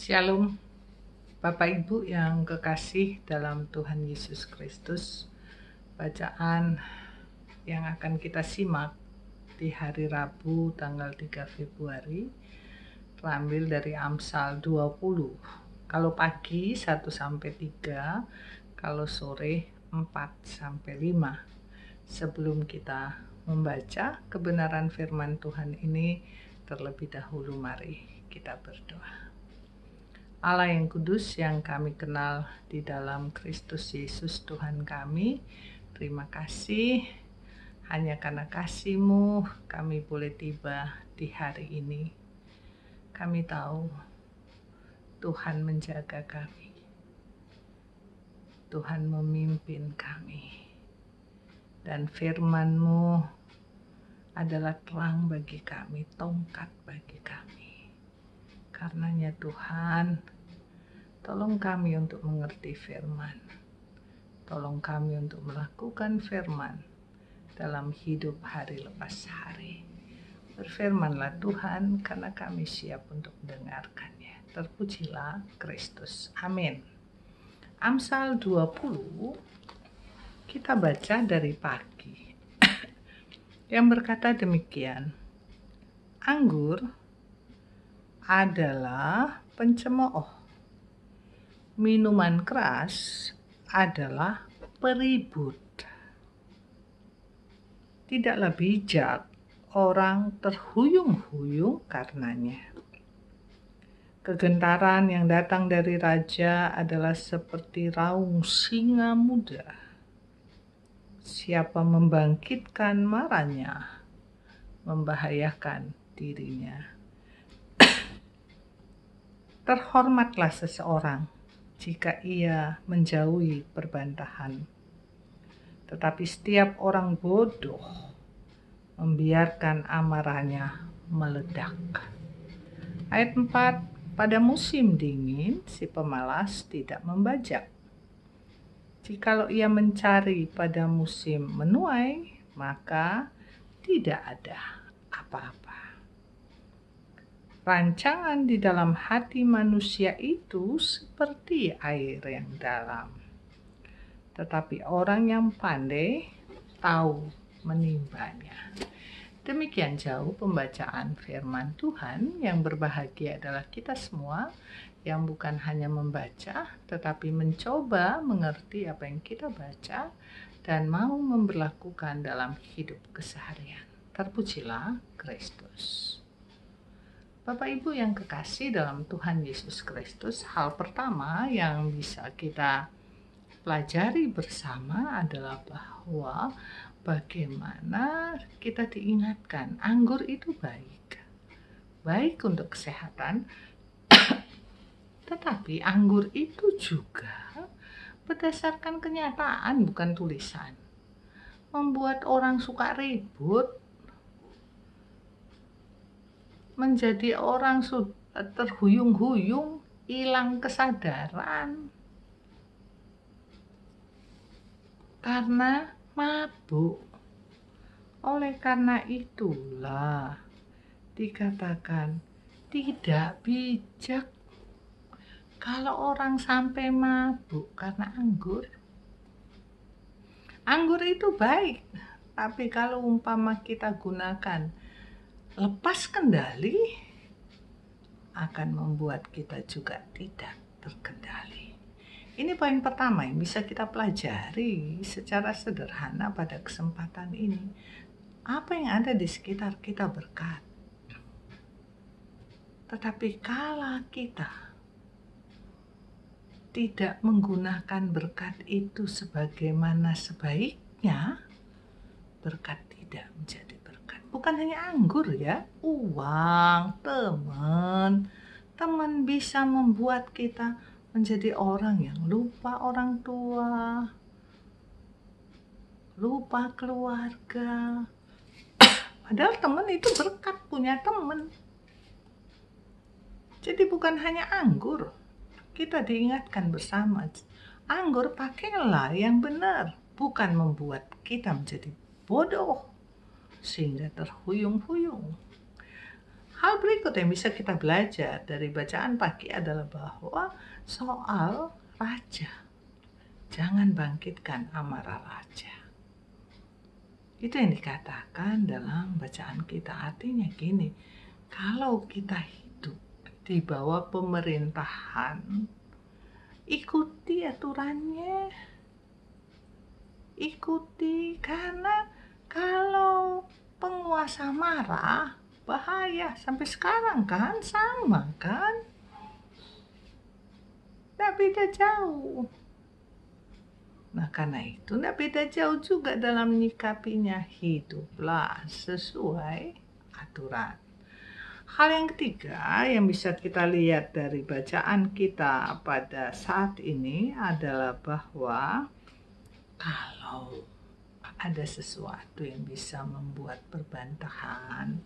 Shalom, Bapak Ibu yang kekasih dalam Tuhan Yesus Kristus. Bacaan yang akan kita simak di hari Rabu tanggal 3 Februari terambil dari Amsal 20. Kalau pagi 1-3, kalau sore 4-5. Sebelum kita membaca kebenaran firman Tuhan ini, terlebih dahulu mari kita berdoa. Allah yang kudus yang kami kenal di dalam Kristus Yesus Tuhan kami, terima kasih. Hanya karena kasih-Mu kami boleh tiba di hari ini. Kami tahu Tuhan menjaga kami. Tuhan memimpin kami. Dan firman-Mu adalah terang bagi kami, tongkat bagi kami. Karenanya Tuhan, tolong kami untuk mengerti firman. Tolong kami untuk melakukan firman dalam hidup hari lepas hari. Berfirmanlah Tuhan, karena kami siap untuk mendengarkannya. Terpujilah Kristus. Amin. Amsal 20 kita baca dari pagi. Yang berkata demikian, anggur adalah pencemooh, minuman keras adalah peribut. Tidaklah bijak orang terhuyung-huyung karenanya. Kegentaran yang datang dari raja adalah seperti raung singa muda. Siapa membangkitkan marahnya, membahayakan dirinya. Terhormatlah seseorang jika ia menjauhi perbantahan. Tetapi setiap orang bodoh membiarkan amarahnya meledak. Ayat 4, pada musim dingin si pemalas tidak membajak. Jikalau ia mencari pada musim menuai, maka tidak ada apa-apa. Rancangan di dalam hati manusia itu seperti air yang dalam. Tetapi orang yang pandai tahu menimbanya. Demikian jauh pembacaan firman Tuhan. Yang berbahagia adalah kita semua yang bukan hanya membaca, tetapi mencoba mengerti apa yang kita baca dan mau memberlakukan dalam hidup keseharian. Terpujilah Kristus. Bapak Ibu yang kekasih dalam Tuhan Yesus Kristus, hal pertama yang bisa kita pelajari bersama adalah bahwa bagaimana kita diingatkan anggur itu baik untuk kesehatan, tetapi anggur itu juga berdasarkan kenyataan, bukan tulisan, membuat orang suka ribut, menjadi orang terhuyung-huyung, hilang kesadaran karena mabuk. Oleh karena itulah dikatakan tidak bijak kalau orang sampai mabuk karena anggur. Anggur itu baik, tapi kalau umpama kita gunakan lepas kendali, akan membuat kita juga tidak terkendali. Ini poin pertama yang bisa kita pelajari secara sederhana pada kesempatan ini. Apa yang ada di sekitar kita berkat. Tetapi kalau kita tidak menggunakan berkat itu sebagaimana sebaiknya, berkat tidak menjadi berkat. Bukan hanya anggur ya, uang, teman bisa membuat kita menjadi orang yang lupa orang tua, lupa keluarga. Padahal teman itu berkat, punya teman. Jadi bukan hanya anggur, kita diingatkan bersama, anggur pakailah yang benar, bukan membuat kita menjadi bodoh sehingga terhuyung-huyung. Hal berikut yang bisa kita belajar dari bacaan pagi adalah bahwa soal raja, jangan bangkitkan amarah raja. Itu yang dikatakan dalam bacaan kita. Artinya gini, kalau kita hidup di bawah pemerintahan, ikuti aturannya, ikuti, karena kalau penguasa marah, bahaya. Sampai sekarang kan sama kan, tidak beda jauh. Nah, karena itu tidak beda jauh juga dalam menyikapinya. Hiduplah sesuai aturan. Hal yang ketiga yang bisa kita lihat dari bacaan kita pada saat ini adalah bahwa kalau ada sesuatu yang bisa membuat perbantahan,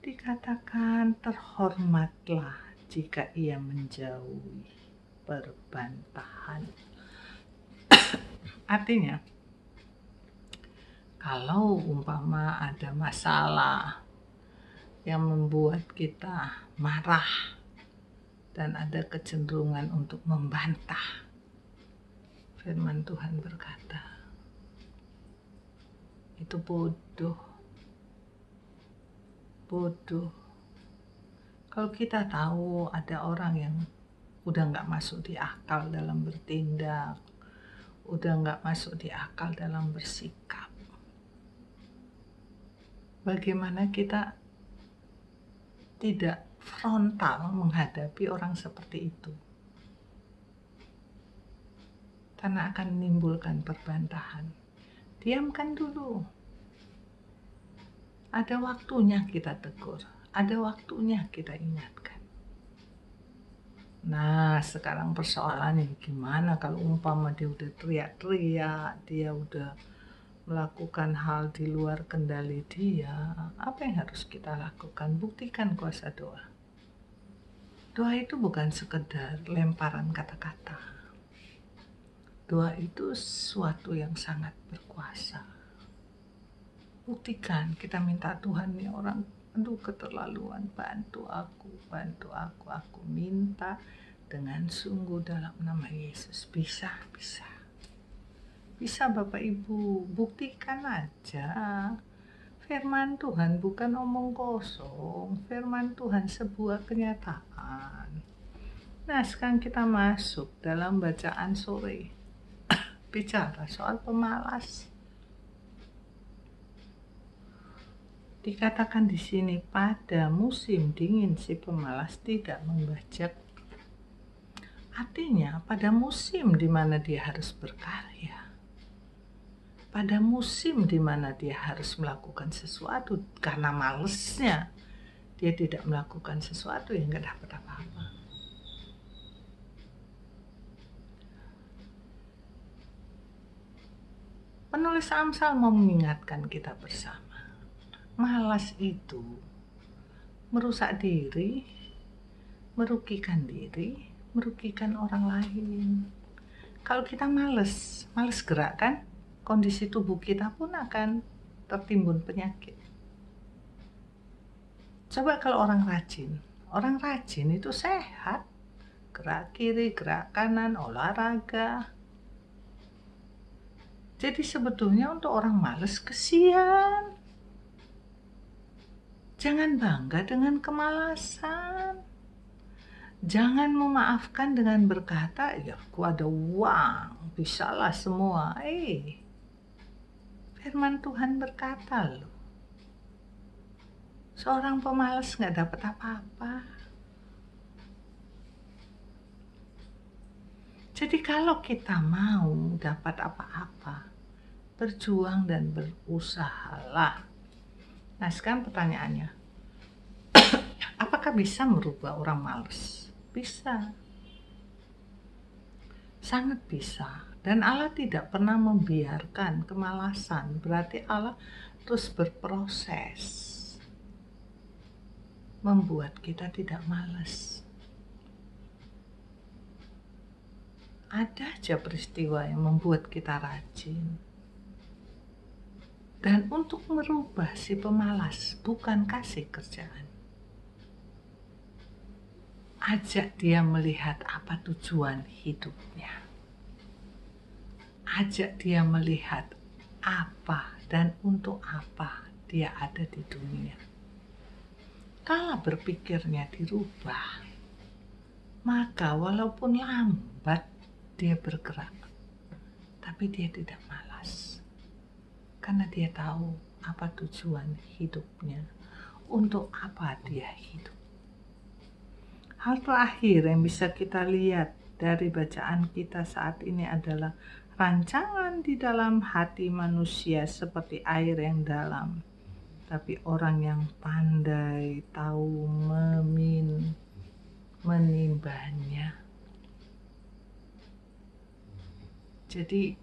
dikatakan terhormatlah jika ia menjauhi perbantahan. Artinya, kalau umpama ada masalah yang membuat kita marah dan ada kecenderungan untuk membantah, firman Tuhan berkata, itu bodoh. Kalau kita tahu ada orang yang udah gak masuk di akal dalam bertindak, udah gak masuk di akal dalam bersikap, bagaimana kita tidak frontal menghadapi orang seperti itu? Karena akan menimbulkan perbantahan. Diamkan dulu. Ada waktunya kita tegur, ada waktunya kita ingatkan. Nah, sekarang persoalannya gimana kalau umpama dia udah teriak-teriak, dia udah melakukan hal di luar kendali dia, apa yang harus kita lakukan? Buktikan kuasa doa. Doa itu bukan sekedar lemparan kata-kata. Doa itu sesuatu yang sangat berkuasa. Buktikan, kita minta Tuhan, nih orang, aduh keterlaluan, bantu aku, aku minta dengan sungguh dalam nama Yesus. Bisa Bapak Ibu, buktikan aja. Firman Tuhan bukan omong kosong, firman Tuhan sebuah kenyataan. Nah, sekarang kita masuk dalam bacaan sore, bicara soal pemalas. Dikatakan di sini, pada musim dingin si pemalas tidak membajak. Artinya pada musim di mana dia harus berkarya, pada musim di mana dia harus melakukan sesuatu, karena malesnya dia tidak melakukan sesuatu yang gak dapat apa-apa. Penulis Amsal mau mengingatkan kita bersama, malas itu merusak diri, merugikan orang lain. Kalau kita males gerak kan, kondisi tubuh kita pun akan tertimbun penyakit. Coba kalau orang rajin itu sehat, gerak kiri, gerak kanan, olahraga. Jadi sebetulnya untuk orang males, kesian. Jangan bangga dengan kemalasan. Jangan memaafkan dengan berkata, ya aku ada uang, bisalah semua. Firman Tuhan berkata loh, seorang pemalas gak dapat apa-apa. Jadi kalau kita mau dapat apa-apa, berjuang dan berusahalah. Nah, sekarang pertanyaannya, apakah bisa merubah orang malas? Bisa. Sangat bisa. Dan Allah tidak pernah membiarkan kemalasan. Berarti Allah terus berproses membuat kita tidak malas. Ada aja peristiwa yang membuat kita rajin. Dan untuk merubah si pemalas bukan kasih kerjaan, Ajak dia melihat apa tujuan hidupnya. Ajak dia melihat apa dan untuk apa dia ada di dunia. Kalau berpikirnya dirubah, maka walaupun lambat dia bergerak, tapi dia tidak malas. Karena dia tahu apa tujuan hidupnya, untuk apa dia hidup. Hal terakhir yang bisa kita lihat dari bacaan kita saat ini adalah rancangan di dalam hati manusia seperti air yang dalam, tapi orang yang pandai tahu menimbanya. Jadi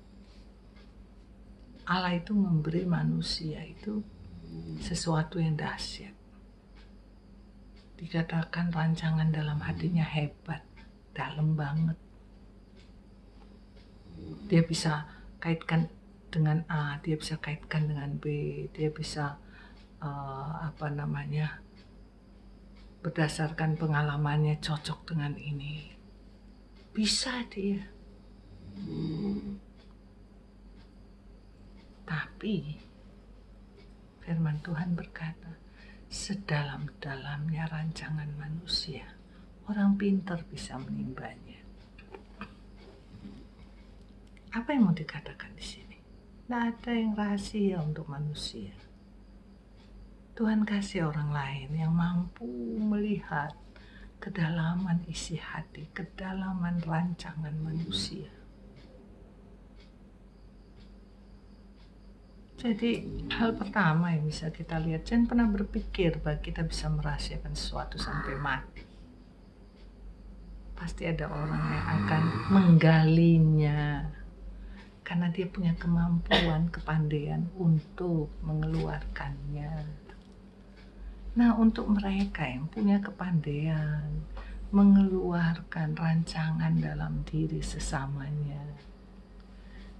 Allah itu memberi manusia itu sesuatu yang dahsyat. Dikatakan rancangan dalam hatinya hebat, dalam banget. Dia bisa kaitkan dengan A, dia bisa kaitkan dengan B, dia bisa berdasarkan pengalamannya cocok dengan ini. Bisa dia. Tapi firman Tuhan berkata, sedalam-dalamnya rancangan manusia, orang pintar bisa menimbanya. Apa yang mau dikatakan di sini? Tidak ada yang rahasia untuk manusia. Tuhan kasih orang lain yang mampu melihat kedalaman isi hati, kedalaman rancangan manusia. Jadi hal pertama yang bisa kita lihat, jangan pernah berpikir bahwa kita bisa merahasiakan sesuatu sampai mati. Pasti ada orang yang akan menggalinya, karena dia punya kemampuan, kepandaian untuk mengeluarkannya. Nah, untuk mereka yang punya kepandaian mengeluarkan rancangan dalam diri sesamanya,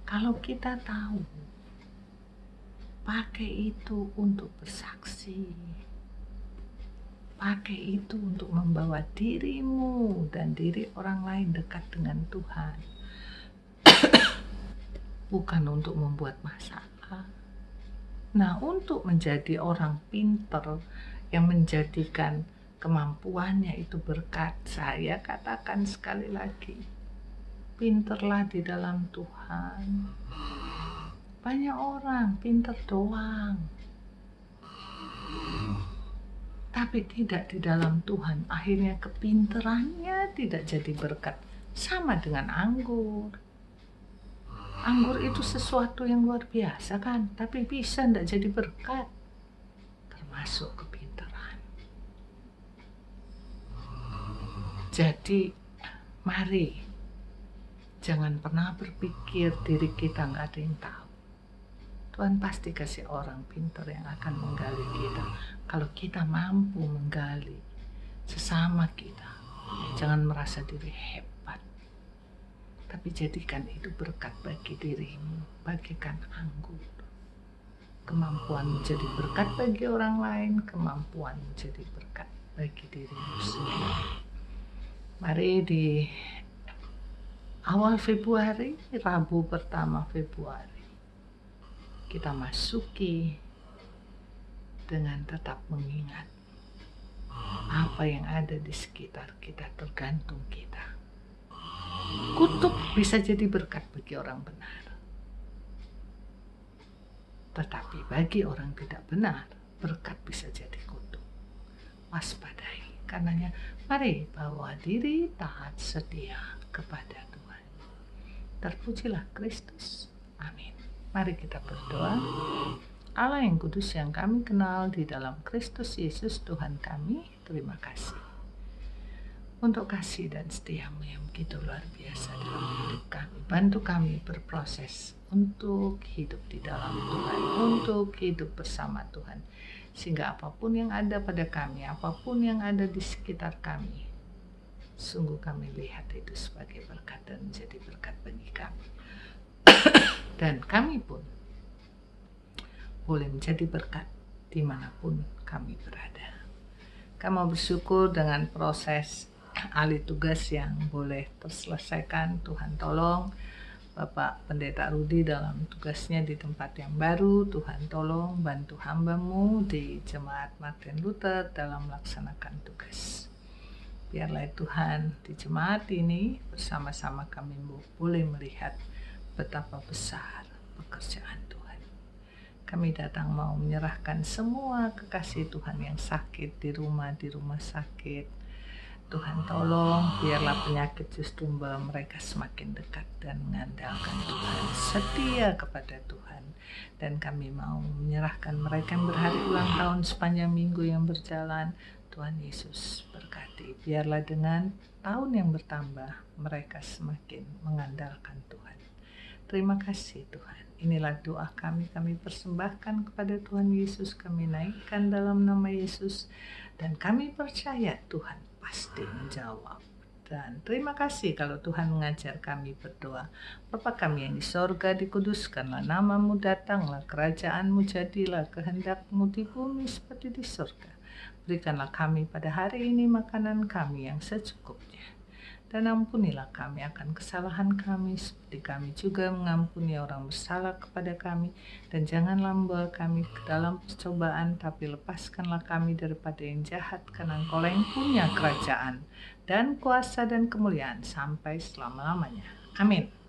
kalau kita tahu, pakai itu untuk bersaksi. Pakai itu untuk membawa dirimu dan diri orang lain dekat dengan Tuhan. Bukan untuk membuat masalah. Nah, untuk menjadi orang pintar yang menjadikan kemampuannya itu berkat, saya katakan sekali lagi, pintarlah di dalam Tuhan. Banyak orang pintar doang, tapi tidak di dalam Tuhan. Akhirnya kepintarannya tidak jadi berkat. Sama dengan anggur. Anggur itu sesuatu yang luar biasa kan, tapi bisa tidak jadi berkat. Termasuk kepintaran. Jadi mari jangan pernah berpikir diri kita nggak ada yang tahu. Tuhan pasti kasih orang pintar yang akan menggali kita. Kalau kita mampu menggali sesama kita, jangan merasa diri hebat, tapi jadikan itu berkat bagi dirimu, bagikan anggur. Kemampuan menjadi berkat bagi orang lain, kemampuan menjadi berkat bagi dirimu sendiri. Mari di awal Februari, Rabu pertama Februari, kita masuki dengan tetap mengingat apa yang ada di sekitar kita, tergantung kita. Kutuk bisa jadi berkat bagi orang benar, tetapi bagi orang tidak benar, berkat bisa jadi kutuk. Waspadai. Karenanya mari bawa diri taat setia kepada Tuhan. Terpujilah Kristus. Amin. Mari kita berdoa. Allah yang kudus yang kami kenal di dalam Kristus Yesus Tuhan kami, terima kasih untuk kasih dan setiamu yang begitu luar biasa dalam hidup kami. Bantu kami berproses untuk hidup di dalam Tuhan, untuk hidup bersama Tuhan, sehingga apapun yang ada pada kami, apapun yang ada di sekitar kami, sungguh kami lihat itu sebagai berkat dan menjadi berkat bagi kami. Dan kami pun boleh menjadi berkat dimanapun kami berada. Kami bersyukur dengan proses alih tugas yang boleh terselesaikan. Tuhan tolong Bapak Pendeta Rudi dalam tugasnya di tempat yang baru. Tuhan tolong bantu hamba-Mu di Jemaat Martin Luther dalam melaksanakan tugas. Biarlah Tuhan di jemaat ini bersama-sama kami boleh melihat betapa besar pekerjaan Tuhan. Kami datang mau menyerahkan semua kekasih Tuhan yang sakit di rumah sakit. Tuhan tolong biarlah penyakit justru membawa mereka semakin dekat dan mengandalkan Tuhan, setia kepada Tuhan. Dan kami mau menyerahkan mereka yang berhari ulang tahun sepanjang minggu yang berjalan. Tuhan Yesus berkati, biarlah dengan tahun yang bertambah mereka semakin mengandalkan Tuhan. Terima kasih Tuhan. Inilah doa kami persembahkan kepada Tuhan Yesus, kami naikkan dalam nama Yesus, dan kami percaya Tuhan pasti menjawab. Dan terima kasih kalau Tuhan mengajar kami berdoa. Bapa kami yang di sorga, dikuduskanlah nama-Mu, datanglah kerajaan-Mu, jadilah kehendak-Mu di bumi seperti di sorga. Berikanlah kami pada hari ini makanan kami yang secukupnya. Dan ampunilah kami akan kesalahan kami, seperti kami juga mengampuni orang bersalah kepada kami. Dan janganlah membawa kami ke dalam percobaan, tapi lepaskanlah kami daripada yang jahat, karena Engkau yang punya kerajaan dan kuasa dan kemuliaan sampai selama-lamanya. Amin.